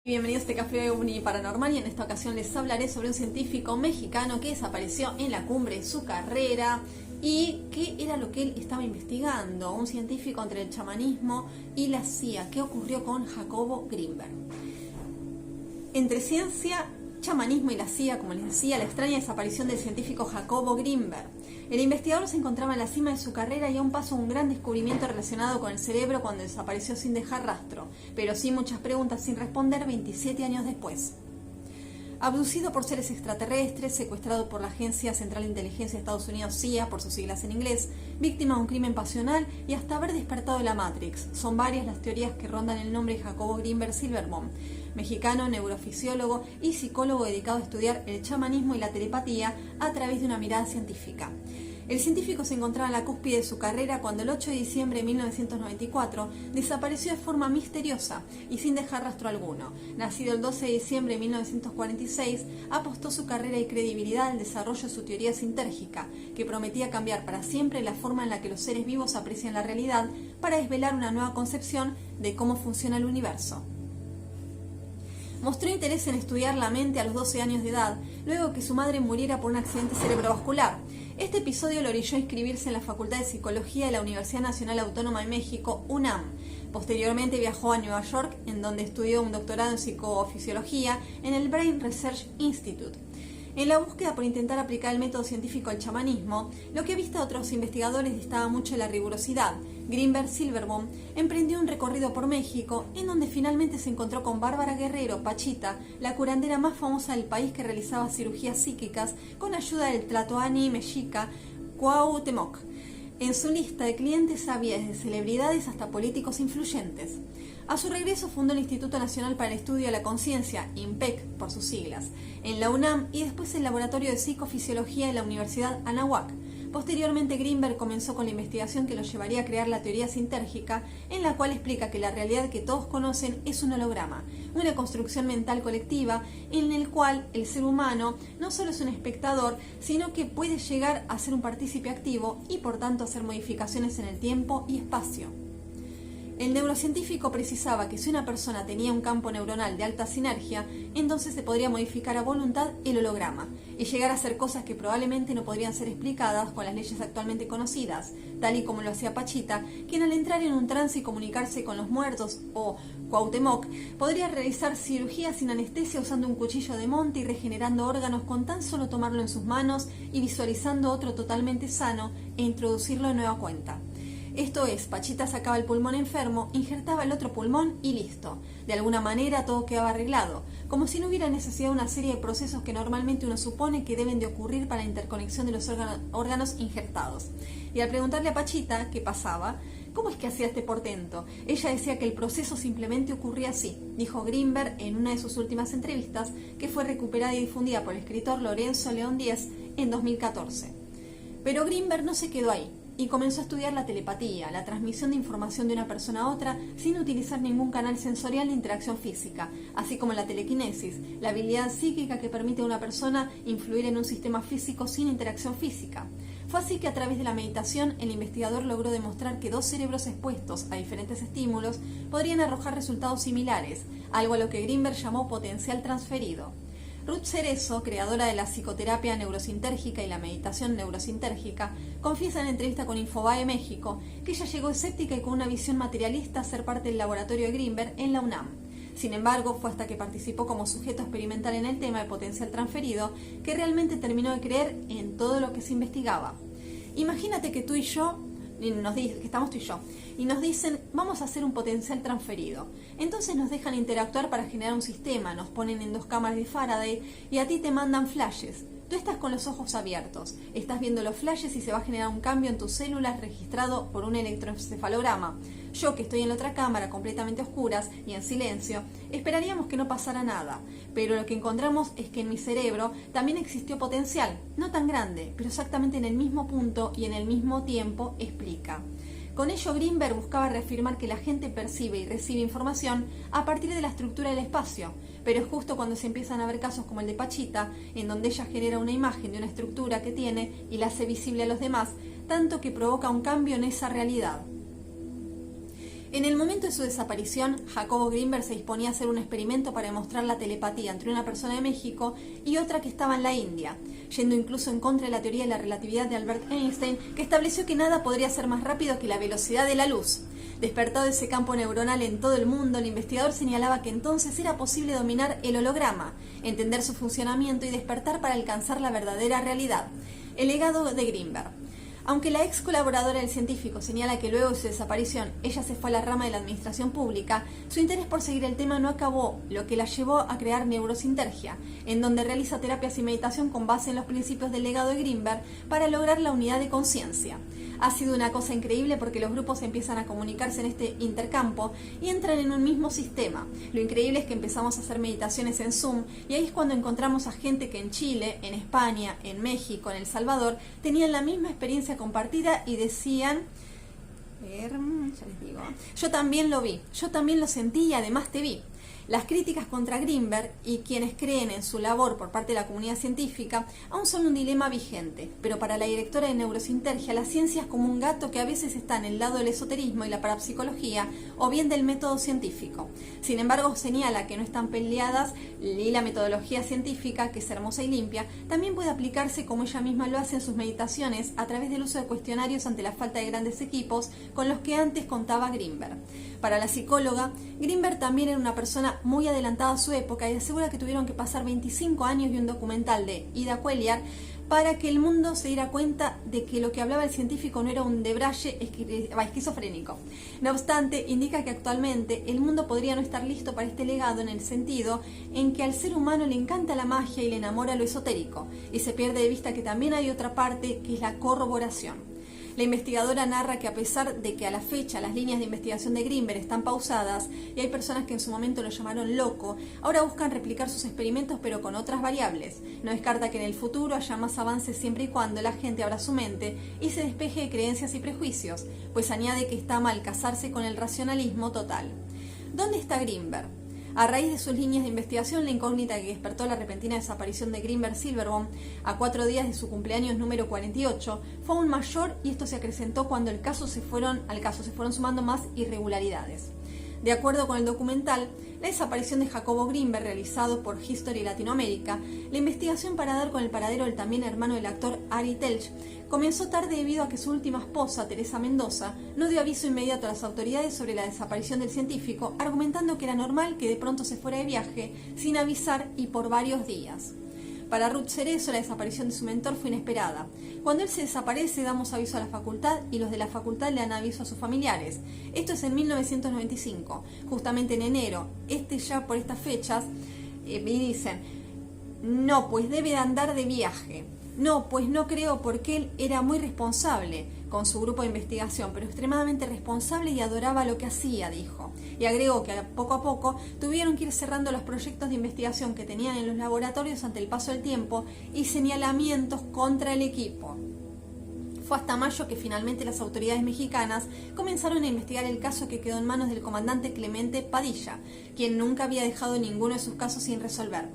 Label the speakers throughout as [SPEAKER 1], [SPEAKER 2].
[SPEAKER 1] Bienvenidos a este Café Uniparanormal y en esta ocasión les hablaré sobre un científico mexicano que desapareció en la cumbre de su carrera y qué era lo que él estaba investigando. Un científico entre el chamanismo y la CIA. ¿Qué ocurrió con Jacobo Grinberg? Entre ciencia, chamanismo y la CIA, como les decía, la extraña desaparición del científico Jacobo Grinberg. El investigador se encontraba en la cima de su carrera y a un paso un gran descubrimiento relacionado con el cerebro cuando desapareció sin dejar rastro, pero sin muchas preguntas sin responder 27 años después. Abducido por seres extraterrestres, secuestrado por la Agencia Central de Inteligencia de Estados Unidos, CIA, por sus siglas en inglés, víctima de un crimen pasional y hasta haber despertado de la Matrix. Son varias las teorías que rondan el nombre de Jacobo Grinberg Silverbaum, mexicano, neurofisiólogo y psicólogo dedicado a estudiar el chamanismo y la telepatía a través de una mirada científica. El científico se encontraba en la cúspide de su carrera cuando el 8 de diciembre de 1994 desapareció de forma misteriosa y sin dejar rastro alguno. Nacido el 12 de diciembre de 1946, apostó su carrera y credibilidad al desarrollo de su teoría sintérgica, que prometía cambiar para siempre la forma en la que los seres vivos aprecian la realidad para desvelar una nueva concepción de cómo funciona el universo. Mostró interés en estudiar la mente a los 12 años de edad, luego que su madre muriera por un accidente cerebrovascular. Este episodio lo orilló a inscribirse en la Facultad de Psicología de la Universidad Nacional Autónoma de México, UNAM. Posteriormente viajó a Nueva York, en donde estudió un doctorado en psicofisiología en el Brain Research Institute. En la búsqueda por intentar aplicar el método científico al chamanismo, lo que ha visto a otros investigadores distaba mucho de la rigurosidad. Grinberg Silverbaum emprendió un recorrido por México, en donde finalmente se encontró con Bárbara Guerrero, Pachita, la curandera más famosa del país que realizaba cirugías psíquicas con ayuda del tlatoani mexica Cuauhtémoc. En su lista de clientes había desde celebridades hasta políticos influyentes. A su regreso fundó el Instituto Nacional para el Estudio de la Conciencia, INPEC por sus siglas, en la UNAM y después el Laboratorio de Psicofisiología de la Universidad Anáhuac. Posteriormente Grinberg comenzó con la investigación que lo llevaría a crear la teoría sintérgica, en la cual explica que la realidad que todos conocen es un holograma, una construcción mental colectiva en el cual el ser humano no solo es un espectador, sino que puede llegar a ser un partícipe activo y por tanto hacer modificaciones en el tiempo y espacio. El neurocientífico precisaba que si una persona tenía un campo neuronal de alta sinergia, entonces se podría modificar a voluntad el holograma y llegar a hacer cosas que probablemente no podrían ser explicadas con las leyes actualmente conocidas, tal y como lo hacía Pachita, quien al entrar en un trance y comunicarse con los muertos, o Cuauhtémoc, podría realizar cirugía sin anestesia usando un cuchillo de monte y regenerando órganos con tan solo tomarlo en sus manos y visualizando otro totalmente sano e introducirlo de nueva cuenta. Esto es, Pachita sacaba el pulmón enfermo, injertaba el otro pulmón y listo. De alguna manera todo quedaba arreglado, como si no hubiera necesidad de una serie de procesos que normalmente uno supone que deben de ocurrir para la interconexión de los órganos injertados. Y al preguntarle a Pachita qué pasaba, ¿cómo es que hacía este portento? Ella decía que el proceso simplemente ocurría así, dijo Grinberg en una de sus últimas entrevistas, que fue recuperada y difundida por el escritor Lorenzo León Díez en 2014. Pero Grinberg no se quedó ahí y comenzó a estudiar la telepatía, la transmisión de información de una persona a otra sin utilizar ningún canal sensorial de interacción física, así como la telequinesis, la habilidad psíquica que permite a una persona influir en un sistema físico sin interacción física. Fue así que a través de la meditación el investigador logró demostrar que dos cerebros expuestos a diferentes estímulos podrían arrojar resultados similares, algo a lo que Grinberg llamó potencial transferido. Ruth Cerezo, creadora de la psicoterapia neurosintérgica y la meditación neurosintérgica, confiesa en entrevista con Infobae México que ella llegó escéptica y con una visión materialista a ser parte del laboratorio de Grinberg en la UNAM. Sin embargo, fue hasta que participó como sujeto experimental en el tema de potencial transferido que realmente terminó de creer en todo lo que se investigaba. Imagínate que tú y yo que estamos tú y yo, y nos dicen, vamos a hacer un potencial transferido. Entonces nos dejan interactuar para generar un sistema, nos ponen en 2 cámaras de Faraday y a ti te mandan flashes. Tú estás con los ojos abiertos, estás viendo los flashes y se va a generar un cambio en tus células registrado por un electroencefalograma. Yo, que estoy en la otra cámara completamente oscuras y en silencio, esperaríamos que no pasara nada, pero lo que encontramos es que en mi cerebro también existió potencial, no tan grande, pero exactamente en el mismo punto y en el mismo tiempo, explica. Con ello, Grinberg buscaba reafirmar que la gente percibe y recibe información a partir de la estructura del espacio, pero es justo cuando se empiezan a ver casos como el de Pachita, en donde ella genera una imagen de una estructura que tiene y la hace visible a los demás, tanto que provoca un cambio en esa realidad. En el momento de su desaparición, Jacobo Grinberg se disponía a hacer un experimento para demostrar la telepatía entre una persona de México y otra que estaba en la India, yendo incluso en contra de la teoría de la relatividad de Albert Einstein, que estableció que nada podría ser más rápido que la velocidad de la luz. Despertado ese campo neuronal en todo el mundo, el investigador señalaba que entonces era posible dominar el holograma, entender su funcionamiento y despertar para alcanzar la verdadera realidad. El legado de Grinberg. Aunque la ex colaboradora del científico señala que luego de su desaparición ella se fue a la rama de la administración pública, su interés por seguir el tema no acabó, lo que la llevó a crear Neurosintergia, en donde realiza terapias y meditación con base en los principios del legado de Grinberg para lograr la unidad de conciencia. Ha sido una cosa increíble porque los grupos empiezan a comunicarse en este intercampo y entran en un mismo sistema. Lo increíble es que empezamos a hacer meditaciones en Zoom y ahí es cuando encontramos a gente que en Chile, en España, en México, en El Salvador, tenían la misma experiencia compartida y decían, ya les digo, yo también lo vi, yo también lo sentí y además te vi. Las críticas contra Grinberg y quienes creen en su labor por parte de la comunidad científica aún son un dilema vigente, pero para la directora de Neurosintergia la ciencia es como un gato que a veces está en el lado del esoterismo y la parapsicología o bien del método científico. Sin embargo, señala que no están peleadas y la metodología científica, que es hermosa y limpia, también puede aplicarse como ella misma lo hace en sus meditaciones a través del uso de cuestionarios ante la falta de grandes equipos con los que antes contaba Grinberg. Para la psicóloga, Grinberg también era una persona muy adelantada a su época y asegura que tuvieron que pasar 25 años y un documental de Ida Cuellar para que el mundo se diera cuenta de que lo que hablaba el científico no era un debraye esquizofrénico. No obstante, indica que actualmente el mundo podría no estar listo para este legado en el sentido en que al ser humano le encanta la magia y le enamora lo esotérico, y se pierde de vista que también hay otra parte que es la corroboración. La investigadora narra que a pesar de que a la fecha las líneas de investigación de Grinberg están pausadas y hay personas que en su momento lo llamaron loco, ahora buscan replicar sus experimentos pero con otras variables. No descarta que en el futuro haya más avances siempre y cuando la gente abra su mente y se despeje de creencias y prejuicios, pues añade que está mal casarse con el racionalismo total. ¿Dónde está Grinberg? A raíz de sus líneas de investigación, la incógnita que despertó la repentina desaparición de Grinberg Silverbaum a 4 días de su cumpleaños número 48 fue aún mayor, y esto se acrecentó cuando al caso se fueron sumando más irregularidades. De acuerdo con el documental La desaparición de Jacobo Grinberg, realizado por History Latinoamérica, la investigación para dar con el paradero del también hermano del actor Ari Telch comenzó tarde debido a que su última esposa, Teresa Mendoza, no dio aviso inmediato a las autoridades sobre la desaparición del científico, argumentando que era normal que de pronto se fuera de viaje sin avisar y por varios días. Para Ruth Cerezo, la desaparición de su mentor fue inesperada. Cuando él se desaparece, damos aviso a la facultad y los de la facultad le dan aviso a sus familiares. Esto es en 1995, justamente en enero. Ya por estas fechas me dicen, no, pues debe de andar de viaje. No, pues no creo, porque él era muy responsable con su grupo de investigación, pero extremadamente responsable y adoraba lo que hacía, dijo. Y agregó que poco a poco tuvieron que ir cerrando los proyectos de investigación que tenían en los laboratorios ante el paso del tiempo y señalamientos contra el equipo. Fue hasta mayo que finalmente las autoridades mexicanas comenzaron a investigar el caso, que quedó en manos del comandante Clemente Padilla, quien nunca había dejado ninguno de sus casos sin resolver.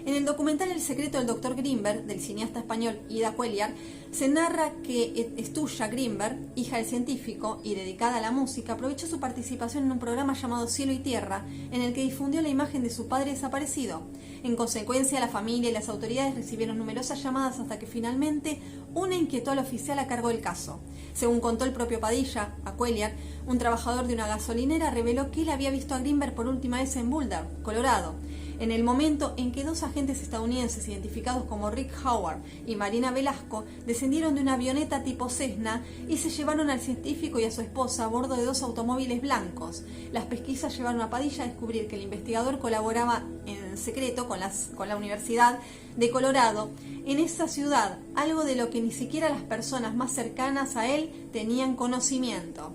[SPEAKER 1] En el documental El secreto del Dr. Grinberg, del cineasta español Ida Cuellar, se narra que Estuya Grinberg, hija del científico y dedicada a la música, aprovechó su participación en un programa llamado Cielo y Tierra, en el que difundió la imagen de su padre desaparecido. En consecuencia, la familia y las autoridades recibieron numerosas llamadas hasta que finalmente una inquietó al oficial a cargo del caso. Según contó el propio Padilla, a Cuellar, un trabajador de una gasolinera reveló que él había visto a Grinberg por última vez en Boulder, Colorado, en el momento en que 2 agentes estadounidenses identificados como Rick Howard y Marina Velasco descendieron de una avioneta tipo Cessna y se llevaron al científico y a su esposa a bordo de 2 automóviles blancos. Las pesquisas llevaron a Padilla a descubrir que el investigador colaboraba en secreto con la Universidad de Colorado en esa ciudad, algo de lo que ni siquiera las personas más cercanas a él tenían conocimiento.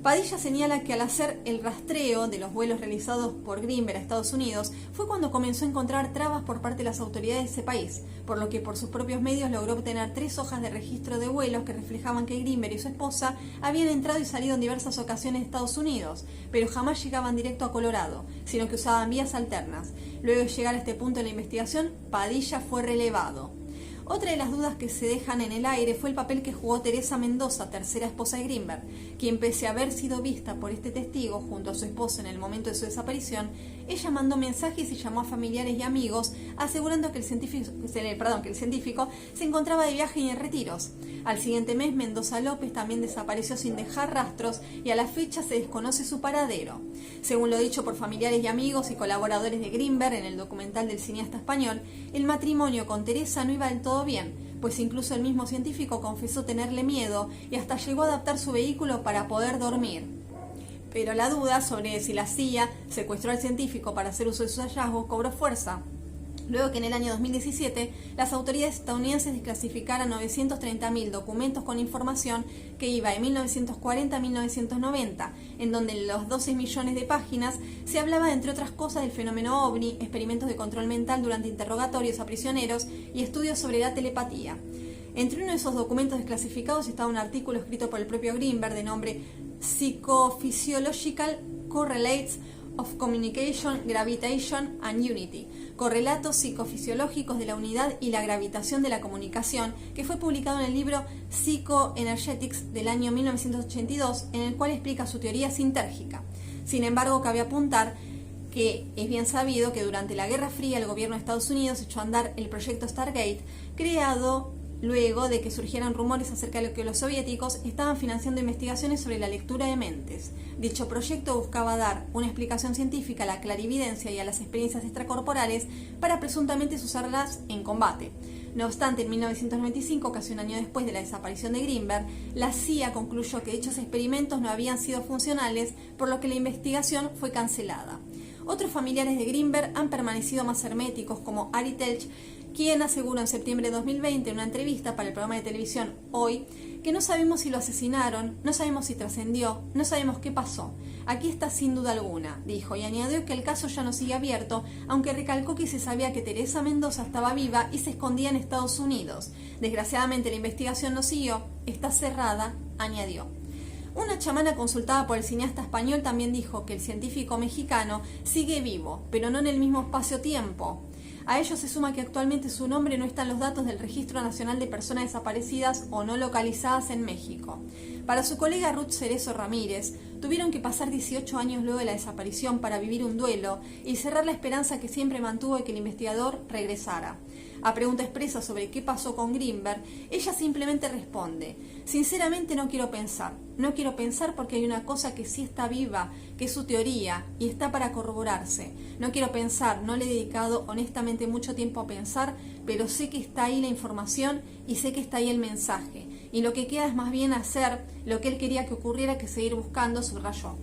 [SPEAKER 1] Padilla señala que al hacer el rastreo de los vuelos realizados por Grinberg a Estados Unidos fue cuando comenzó a encontrar trabas por parte de las autoridades de ese país, por lo que por sus propios medios logró obtener 3 hojas de registro de vuelos que reflejaban que Grinberg y su esposa habían entrado y salido en diversas ocasiones de Estados Unidos, pero jamás llegaban directo a Colorado, sino que usaban vías alternas. Luego de llegar a este punto de la investigación, Padilla fue relevado. Otra de las dudas que se dejan en el aire fue el papel que jugó Teresa Mendoza, tercera esposa de Grimberg, quien pese a haber sido vista por este testigo junto a su esposo en el momento de su desaparición, ella mandó mensajes y llamó a familiares y amigos asegurando que el científico se encontraba de viaje y en retiros. Al siguiente mes, Mendoza López también desapareció sin dejar rastros y a la fecha se desconoce su paradero. Según lo dicho por familiares y amigos y colaboradores de Grimberg en el documental del cineasta español, el matrimonio con Teresa no iba del todo bien, pues incluso el mismo científico confesó tenerle miedo y hasta llegó a adaptar su vehículo para poder dormir. Pero la duda sobre si la CIA secuestró al científico para hacer uso de sus hallazgos cobró fuerza, luego que en el año 2017 las autoridades estadounidenses desclasificaran 930.000 documentos con información que iba de 1940 a 1990, en donde en los 12 millones de páginas se hablaba, entre otras cosas, del fenómeno OVNI, experimentos de control mental durante interrogatorios a prisioneros y estudios sobre la telepatía. Entre uno de esos documentos desclasificados estaba un artículo escrito por el propio Grimberg de nombre Psychophysiological Correlates of Communication, Gravitation and Unity, correlatos psicofisiológicos de la unidad y la gravitación de la comunicación, que fue publicado en el libro Psychoenergetics del año 1982, en el cual explica su teoría sintérgica. Sin embargo, cabe apuntar que es bien sabido que durante la Guerra Fría el gobierno de Estados Unidos echó a andar el proyecto Stargate, creado luego de que surgieran rumores acerca de que los soviéticos estaban financiando investigaciones sobre la lectura de mentes. Dicho proyecto buscaba dar una explicación científica a la clarividencia y a las experiencias extracorporales para presuntamente usarlas en combate. No obstante, en 1995, casi un año después de la desaparición de Grimberg, la CIA concluyó que dichos experimentos no habían sido funcionales, por lo que la investigación fue cancelada. Otros familiares de Grimberg han permanecido más herméticos, como Ari Telch, quien aseguró en septiembre de 2020 en una entrevista para el programa de televisión Hoy que no sabemos si lo asesinaron, no sabemos si trascendió, no sabemos qué pasó. Aquí está sin duda alguna, dijo, y añadió que el caso ya no sigue abierto, aunque recalcó que se sabía que Teresa Mendoza estaba viva y se escondía en Estados Unidos. Desgraciadamente la investigación no siguió, está cerrada, añadió. Una chamana consultada por el cineasta español también dijo que el científico mexicano sigue vivo, pero no en el mismo espacio-tiempo. A ello se suma que actualmente su nombre no está en los datos del Registro Nacional de Personas Desaparecidas o no localizadas en México. Para su colega Ruth Cerezo Ramírez, tuvieron que pasar 18 años luego de la desaparición para vivir un duelo y cerrar la esperanza que siempre mantuvo de que el investigador regresara. A pregunta expresa sobre qué pasó con Grimberg, ella simplemente responde: sinceramente no quiero pensar porque hay una cosa que sí está viva, que es su teoría, y está para corroborarse. No quiero pensar, no le he dedicado honestamente mucho tiempo a pensar, pero sé que está ahí la información y sé que está ahí el mensaje. Y lo que queda es más bien hacer lo que él quería que ocurriera que seguir buscando, subrayó.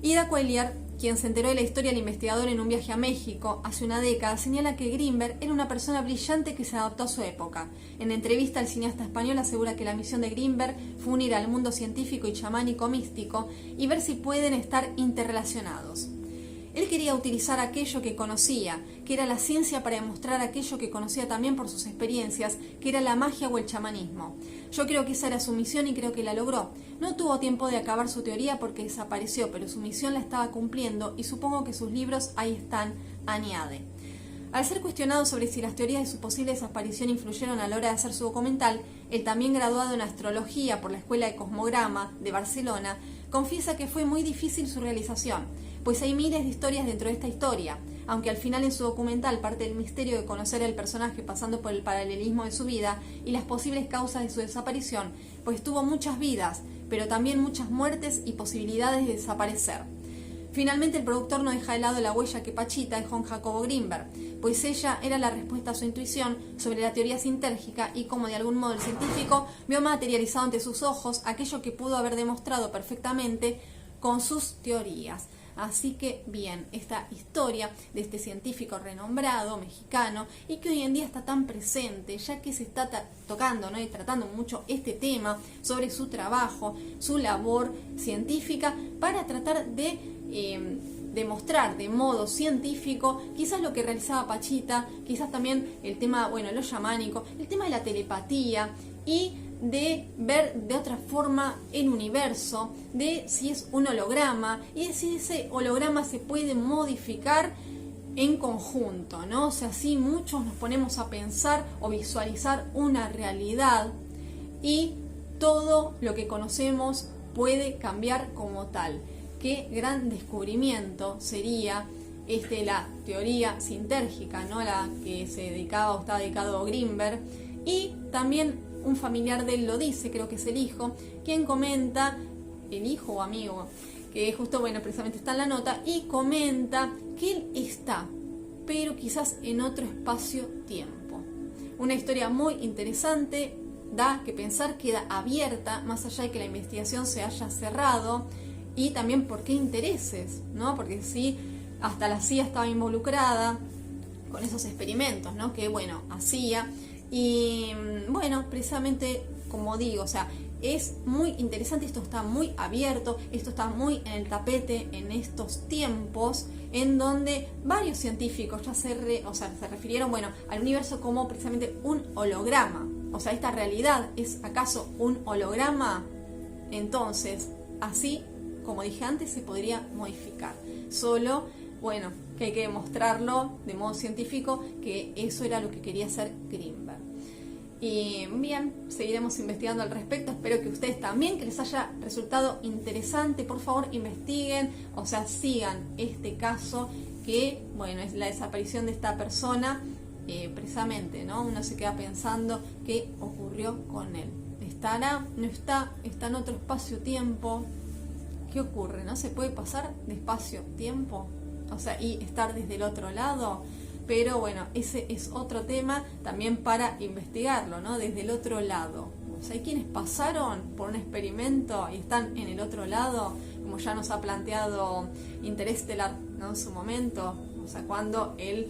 [SPEAKER 1] Ida Cuellar, quien se enteró de la historia del investigador en un viaje a México hace una década, señala que Grimberg era una persona brillante que se adaptó a su época. En entrevista, el cineasta español asegura que la misión de Grimberg fue unir al mundo científico y chamánico místico y ver si pueden estar interrelacionados. Él quería utilizar aquello que conocía, que era la ciencia, para demostrar aquello que conocía también por sus experiencias, que era la magia o el chamanismo. Yo creo que esa era su misión y creo que la logró. No tuvo tiempo de acabar su teoría porque desapareció, pero su misión la estaba cumpliendo y supongo que sus libros ahí están, añade. Al ser cuestionado sobre si las teorías de su posible desaparición influyeron a la hora de hacer su documental, el también graduado en astrología por la Escuela de Cosmograma de Barcelona confiesa que fue muy difícil su realización, pues hay miles de historias dentro de esta historia, aunque al final en su documental parte del misterio de conocer al personaje pasando por el paralelismo de su vida y las posibles causas de su desaparición, pues tuvo muchas vidas, pero también muchas muertes y posibilidades de desaparecer. Finalmente, el productor no deja de lado la huella que Pachita dejó en Jacobo Grimberg, pues ella era la respuesta a su intuición sobre la teoría sintérgica y cómo de algún modo el científico vio materializado ante sus ojos aquello que pudo haber demostrado perfectamente con sus teorías. Así que bien, esta historia de este científico renombrado mexicano y que hoy en día está tan presente, ya que se está tocando, ¿no?, y tratando mucho este tema sobre su trabajo, su labor científica para tratar de demostrar de modo científico quizás lo que realizaba Pachita, quizás también el tema, lo chamánico, el tema de la telepatía y de ver de otra forma el universo, de si es un holograma y de si ese holograma se puede modificar en conjunto, ¿no? O sea, sí, muchos nos ponemos a pensar o visualizar una realidad y todo lo que conocemos puede cambiar como tal. Qué gran descubrimiento sería la teoría sintérgica, ¿no? La que se dedicaba o está dedicado Grinberg, y también un familiar de él lo dice, creo que es el hijo, quien comenta, el hijo o amigo, que justo, bueno, precisamente está en la nota, y comenta que él está, pero quizás en otro espacio-tiempo. Una historia muy interesante, da que pensar, queda abierta, más allá de que la investigación se haya cerrado, y también por qué intereses, ¿no? Porque sí, hasta la CIA estaba involucrada con esos experimentos, ¿no? Que, bueno, hacía, y bueno, precisamente como digo, o sea, es muy interesante, esto está muy abierto, esto está muy en el tapete en estos tiempos, en donde varios científicos ya se refirieron, bueno, al universo como precisamente un holograma. O sea, ¿esta realidad es acaso un holograma? Entonces, así, como dije antes, se podría modificar. Solo, bueno, que hay que demostrarlo de modo científico, que eso era lo que quería hacer Grinberg. Y bien, seguiremos investigando al respecto. Espero que ustedes también, que les haya resultado interesante. Por favor, investiguen, o sea, sigan este caso, que, bueno, es la desaparición de esta persona, precisamente, ¿no? Uno se queda pensando qué ocurrió con él. ¿Estará? ¿No está? ¿Está en otro espacio-tiempo? ¿Qué ocurre? ¿No se puede pasar de espacio-tiempo? O sea, y estar desde el otro lado. Pero bueno, ese es otro tema también para investigarlo, ¿no? Desde el otro lado. O sea, hay quienes pasaron por un experimento y están en el otro lado, como ya nos ha planteado Interestelar, ¿no? En su momento, o sea, cuando el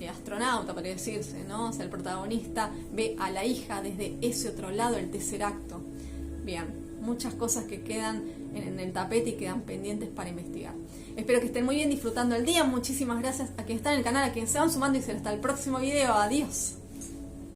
[SPEAKER 1] astronauta, para decirse, ¿no? O sea, el protagonista ve a la hija desde ese otro lado, el tercer acto. Bien, muchas cosas que quedan en el tapete y quedan pendientes para investigar. Espero que estén muy bien disfrutando el día. Muchísimas gracias a quienes están en el canal, a quienes se van sumando, y será hasta el próximo video. Adiós.